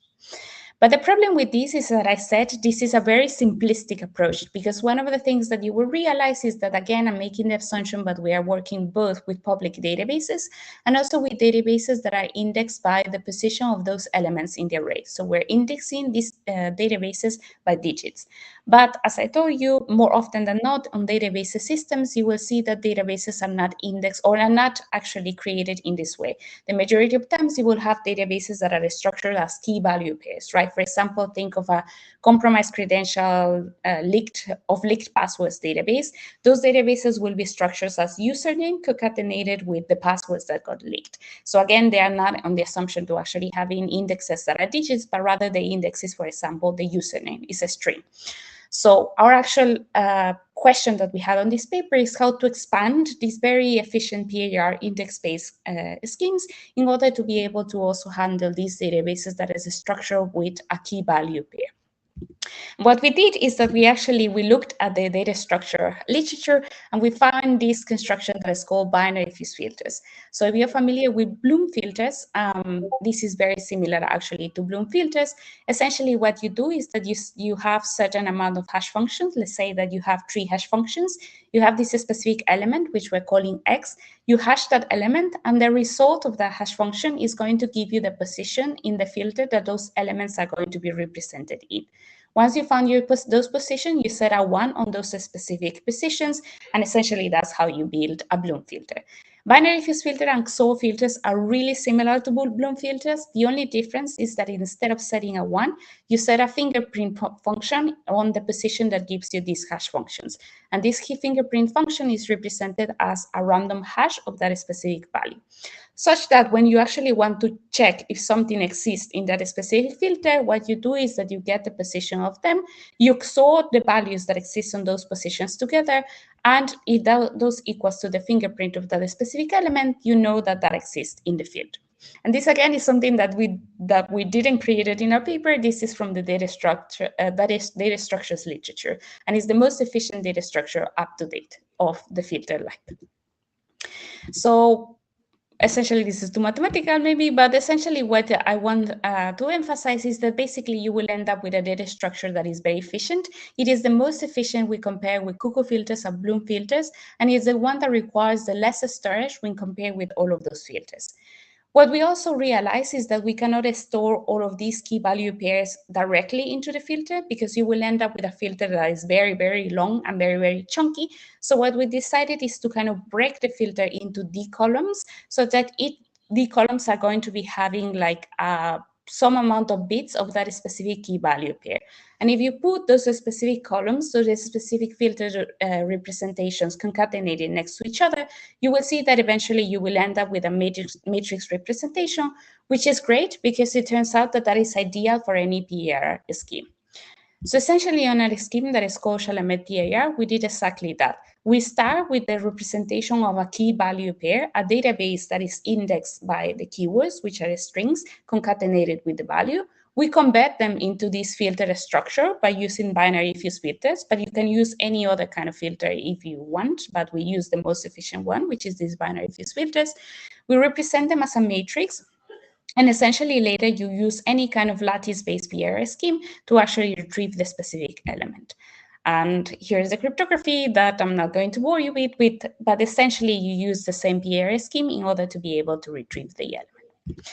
But the problem with this is that I said this is a very simplistic approach, because one of the things that you will realize is that, again, I'm making the assumption, but we are working both with public databases and also with databases that are indexed by the position of those elements in the array. So we're indexing these databases by digits. But as I told you, more often than not on database systems, you will see that databases are not indexed or are not actually created in this way. The majority of times you will have databases that are structured as key value pairs, right? For example, think of a compromised credential leaked passwords database. Those databases will be structured as username concatenated with the passwords that got leaked. So again, they are not on the assumption to actually having indexes that are digits, but rather the index is, for example, the username is a string. So our actual question that we had on this paper is how to expand these very efficient PEARG index-based schemes in order to be able to also handle these databases that is structured with a key value pair. What we did is that we looked at the data structure literature, and we found this construction that is called binary fuse filters. So if you're familiar with Bloom filters, this is very similar actually to Bloom filters. Essentially what you do is that you have certain amount of hash functions. Let's say that you have 3 hash functions. You have this specific element, which we're calling X. You hash that element, and the result of that hash function is going to give you the position in the filter that those elements are going to be represented in. Once you found those positions, you set a 1 on those specific positions, and essentially that's how you build a Bloom filter. Binary fuse filter and XOR filters are really similar to Bloom filters. The only difference is that instead of setting a 1, you set a fingerprint function on the position that gives you these hash functions. And this key fingerprint function is represented as a random hash of that specific value, such that when you actually want to check if something exists in that specific filter, what you do is that you get the position of them, you XOR the values that exist on those positions together, and if those equals to the fingerprint of that specific element, you know that that exists in the field. And this again is something that we didn't create it in our paper. This is from the data structures literature, and is the most efficient data structure up to date of the filter type. So essentially, this is too mathematical maybe, but essentially what I want to emphasize is that basically you will end up with a data structure that is very efficient. It is the most efficient we compare with cuckoo filters and Bloom filters, and it's the one that requires the less storage when compared with all of those filters. What we also realize is that we cannot store all of these key value pairs directly into the filter, because you will end up with a filter that is very, very long and very, very chunky. So what we decided is to kind of break the filter into D columns, so that D columns are going to be having like some amount of bits of that specific key value pair. And if you put those specific columns, so the specific filter representations concatenated next to each other, you will see that eventually you will end up with a matrix representation, which is great because it turns out that that is ideal for any PEARG scheme. So essentially on a scheme that is called Chalamet PEARG, we did exactly that. We start with the representation of a key value pair, a database that is indexed by the keywords, which are strings concatenated with the value. We convert them into this filter structure by using binary fuse filters, but you can use any other kind of filter if you want, but we use the most efficient one, which is these binary fuse filters. We represent them as a matrix, and essentially later you use any kind of lattice-based PEARG scheme to actually retrieve the specific element. And here's the cryptography that I'm not going to bore you with, but essentially you use the same PEARG scheme in order to be able to retrieve the element.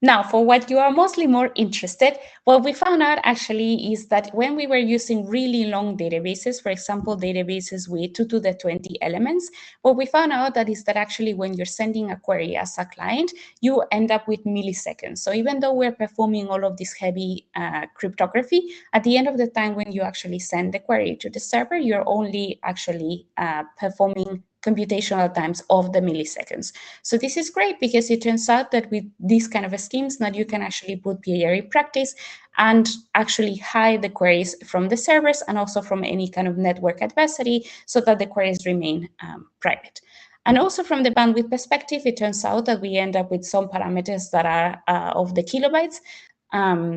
Now, for what you are mostly more interested, what we found out actually is that when we were using really long databases, for example, databases with 2 to the 20 elements, what we found out that is that actually when you're sending a query as a client, you end up with milliseconds. So even though we're performing all of this heavy cryptography, at the end of the time when you actually send the query to the server, you're only actually performing computational times of the milliseconds. So this is great because it turns out that with these kind of schemes, now you can actually put PEAR in practice and actually hide the queries from the servers and also from any kind of network adversary so that the queries remain private. And also from the bandwidth perspective, it turns out that we end up with some parameters that are of the kilobytes.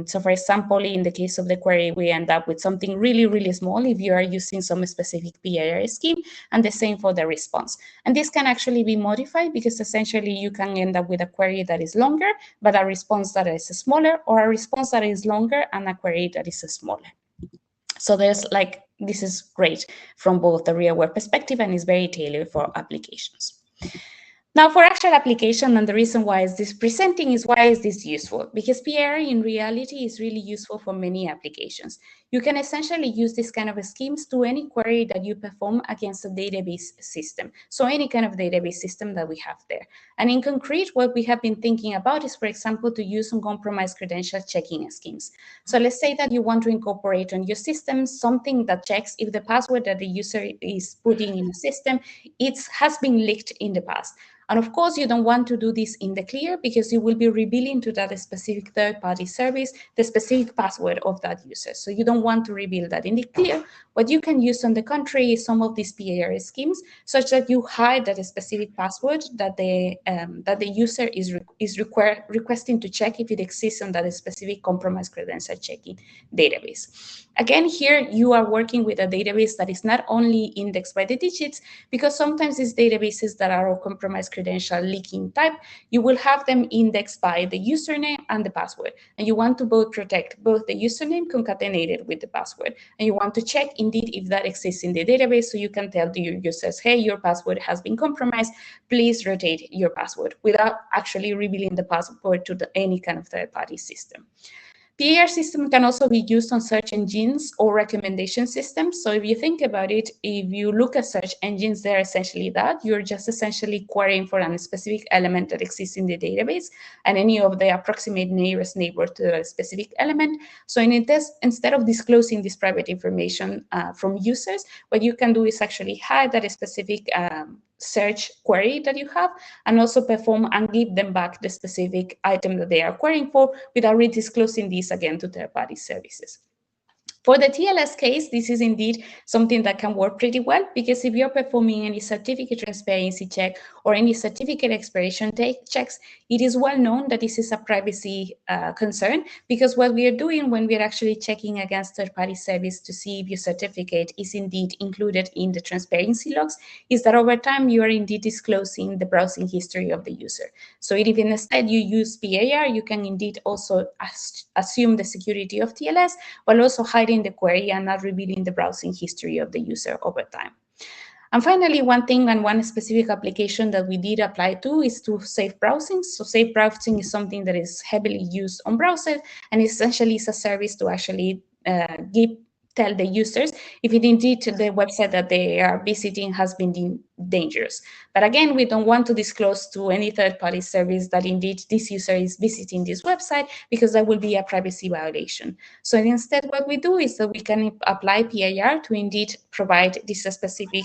So for example, in the case of the query, we end up with something really, really small if you are using some specific PIR scheme, and the same for the response. And this can actually be modified because essentially you can end up with a query that is longer, but a response that is smaller, or a response that is longer and a query that is smaller. So there's like, this is great from both the real world perspective and is very tailored for applications. Now for actual application, and the reason why is this presenting is why is this useful? Because PIR in reality is really useful for many applications. You can essentially use this kind of schemes to any query that you perform against a database system. So any kind of database system that we have there. And in concrete, what we have been thinking about is, for example, to use uncompromised credential checking schemes. So let's say that you want to incorporate on your system something that checks if the password that the user is putting in the system, it has been leaked in the past. And of course, you don't want to do this in the clear because you will be revealing to that specific third-party service the specific password of that user. So you don't want to reveal that in the clear. What you can use on the contrary is some of these PIR schemes, such that you hide that specific password that the user is requesting to check if it exists on that specific compromised credential checking database. Again, here you are working with a database that is not only indexed by the digits, because sometimes these databases that are of compromised credential leaking type, you will have them indexed by the username and the password. And you want to both protect both the username concatenated with the password. And you want to check indeed if that exists in the database, so you can tell to your users, hey, your password has been compromised, please rotate your password, without actually revealing the password to any kind of third-party system. PIR system can also be used on search engines or recommendation systems. So if you think about it, if you look at search engines, they're essentially that. You're just essentially querying for a specific element that exists in the database and any of the approximate nearest neighbor to a specific element. So instead of disclosing this private information from users, what you can do is actually hide that specific search query that you have, and also perform and give them back the specific item that they are querying for without redisclosing these again to third-party services. For the TLS case, this is indeed something that can work pretty well, because if you're performing any certificate transparency check or any certificate expiration checks, it is well known that this is a privacy concern, because what we are doing when we are actually checking against third-party service to see if your certificate is indeed included in the transparency logs is that over time you are indeed disclosing the browsing history of the user. So if instead you use PIR, you can indeed also assume the security of TLS, while also hiding the query and not revealing the browsing history of the user over time. And finally, one thing and one specific application that we did apply to is to safe browsing. So safe browsing is something that is heavily used on browsers, and essentially is a service to actually tell the users if it indeed the website that they are visiting has been deemed dangerous. But again, we don't want to disclose to any third-party service that indeed this user is visiting this website, because that will be a privacy violation. So instead, what we do is that we can apply PIR to indeed provide this specific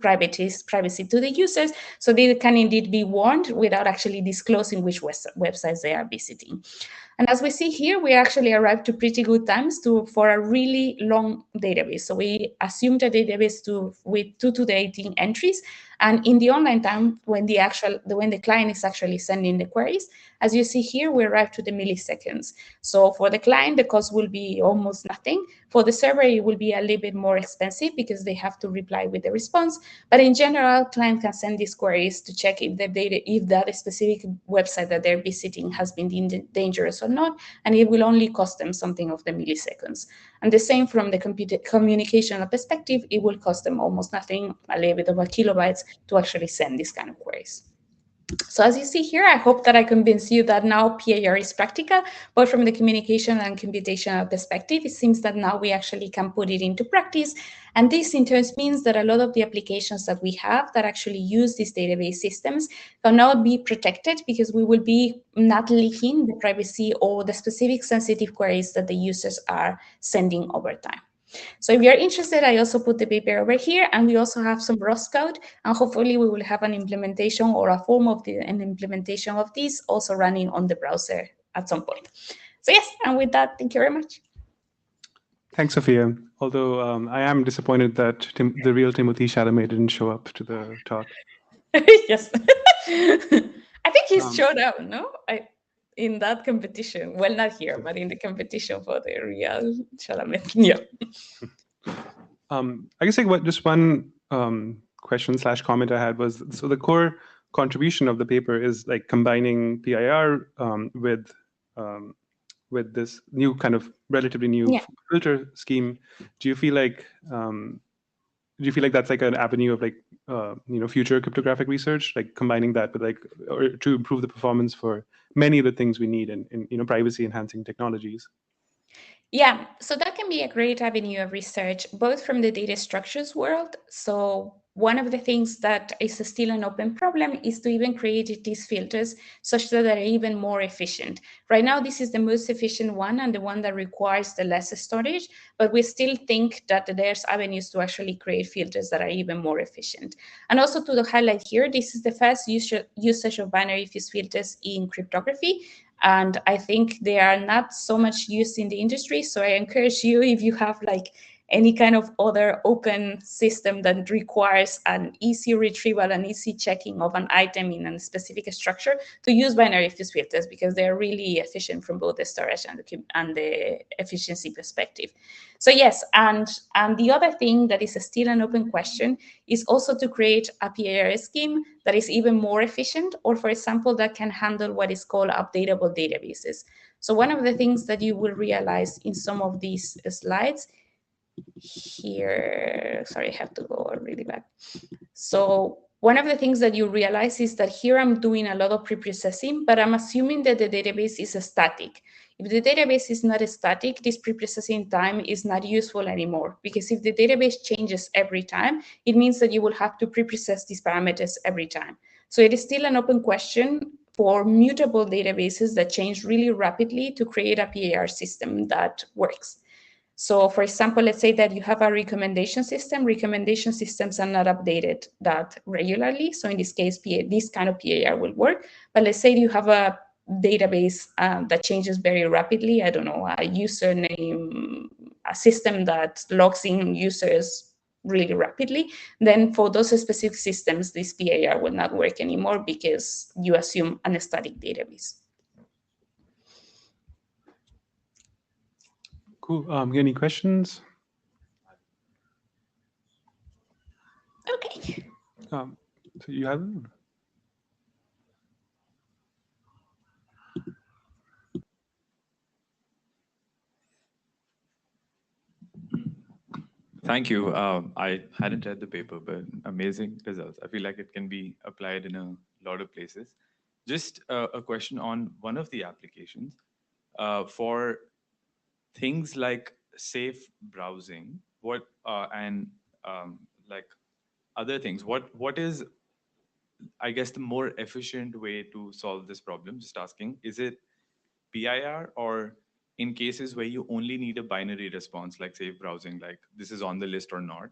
privacy to the users, so they can indeed be warned without actually disclosing which websites they are visiting. And as we see here, we actually arrived to pretty good times for a really long database. So we assumed a database with 2 to the 18 entries. And in the online time, when the client is actually sending the queries, as you see here, we arrived to the milliseconds. So for the client, the cost will be almost nothing. For the server, it will be a little bit more expensive because they have to reply with the response. But in general, client can send these queries to check if that specific website that they're visiting has been deemed dangerous or not, and it will only cost them something of the milliseconds. And the same from the communication perspective, it will cost them almost nothing, a little bit over kilobytes, to actually send these kind of queries. So as you see here, I hope that I convinced you that now PAR is practical, both from the communication and computational perspective. It seems that now we actually can put it into practice. And this in turn means that a lot of the applications that we have that actually use these database systems can now be protected because we will be not leaking the privacy or the specific sensitive queries that the users are sending over time. So if you're interested, I also put the paper over here, and we also have some ROS code, and hopefully we will have an implementation or a form of an implementation of this also running on the browser at some point. So yes, and with that, thank you very much. Thanks, Sophia. Although I am disappointed that the real Timothy Chalamet didn't show up to the talk. Yes. I think he's showed up, no? In that competition. Well, not here, but in the competition for the real Chalamet. Yeah. I guess like just one question/comment I had was, so the core contribution of the paper is like combining PIR with this new kind of relatively new filter scheme. Do you feel like that's like an avenue of like future cryptographic research, like combining that with like, or to improve the performance for many of the things we need in privacy enhancing technologies? Yeah, so that can be a great avenue of research, both from the data structures world. So one of the things that is still an open problem is to even create these filters such that they're even more efficient. Right now, this is the most efficient one and the one that requires the less storage, but we still think that there's avenues to actually create filters that are even more efficient. And also to highlight here, this is the first usage of binary fuse filters in cryptography. And I think they are not so much used in the industry. So I encourage you, if you have like any kind of other open system that requires an easy retrieval and easy checking of an item in a specific structure, to use binary fuse filters because they're really efficient from both the storage and the efficiency perspective. So yes, and the other thing that is still an open question is also to create a PIR scheme that is even more efficient, or for example, that can handle what is called updatable databases. So one of the things that you will realize in some of these slides here, sorry, I have to go really back. So one of the things that you realize is that here I'm doing a lot of preprocessing, but I'm assuming that the database is static. If the database is not static, this preprocessing time is not useful anymore, because if the database changes every time, it means that you will have to preprocess these parameters every time. So it is still an open question for mutable databases that change really rapidly to create a PAR system that works. So for example, let's say that you have a recommendation system. Recommendation systems are not updated that regularly. So in this case, this kind of PAR will work. But let's say you have a database that changes very rapidly. I don't know, a username, a system that logs in users really rapidly. Then for those specific systems, this PAR will not work anymore because you assume a static database. Cool. Any questions? Okay. So you have them? Thank you. I hadn't read the paper, but amazing results. I feel like it can be applied in a lot of places. Just a question on one of the applications for things like safe browsing. What and like other things. What is, I guess, the more efficient way to solve this problem? Just asking. Is it PIR, or in cases where you only need a binary response, like safe browsing, like this is on the list or not,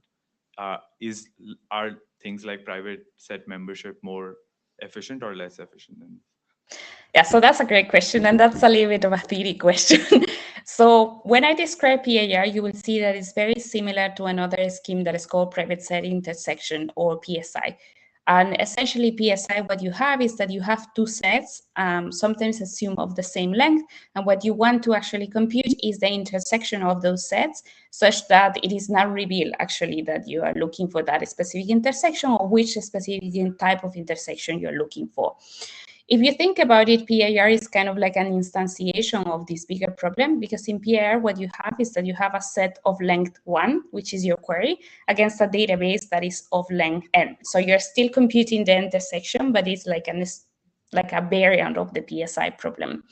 are things like private set membership more efficient or less efficient than this? Yeah, so that's a great question, and that's a little bit of a theory question. So when I describe PIR, you will see that it's very similar to another scheme that is called private set intersection, or PSI. And essentially, PSI, what you have is that you have two sets, sometimes assume of the same length. And what you want to actually compute is the intersection of those sets, such that it is not revealed actually that you are looking for that specific intersection, or which specific type of intersection you're looking for. If you think about it, PIR is kind of like an instantiation of this bigger problem, because in PIR, what you have is that you have a set of length 1, which is your query, against a database that is of length n. So you're still computing the intersection, but it's like a variant of the PSI problem.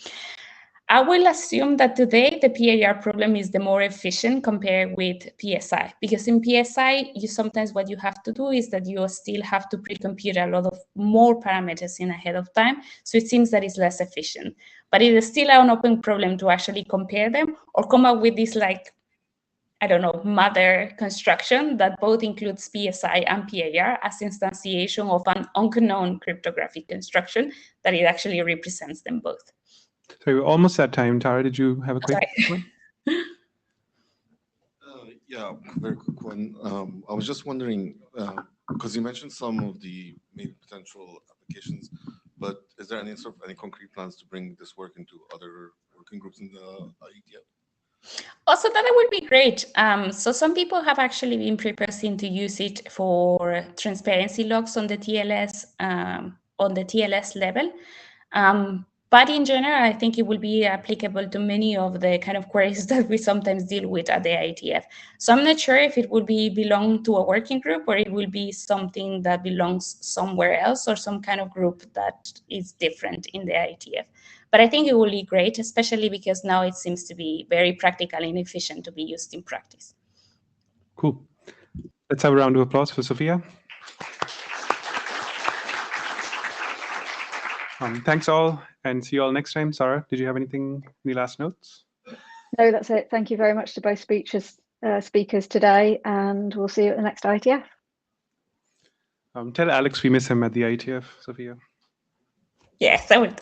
I will assume that today the PIR problem is the more efficient compared with PSI, because in PSI, sometimes what you have to do is that you still have to pre-compute a lot of more parameters in ahead of time. So it seems that it's less efficient, but it is still an open problem to actually compare them or come up with this, like, I don't know, mother construction that both includes PSI and PIR as instantiation of an unknown cryptographic construction that it actually represents them both. So we're almost at time. Tara, did you have a quick one? Yeah, very quick one. I was just wondering, because you mentioned some of the main potential applications, but is there any concrete plans to bring this work into other working groups in the IETF? Also, that would be great. So some people have actually been proposing to use it for transparency logs on the TLS level. But in general, I think it will be applicable to many of the kind of queries that we sometimes deal with at the IETF. So I'm not sure if it will belong to a working group or it will be something that belongs somewhere else or some kind of group that is different in the IETF. But I think it will be great, especially because now it seems to be very practical and efficient to be used in practice. Cool. Let's have a round of applause for Sophia. Thanks all, and see you all next time. Sarah, did you have any last notes? No, that's it. Thank you very much to both speakers today, and we'll see you at the next IETF. Tell Alex we miss him at the IETF, Sophia. Yes, I would.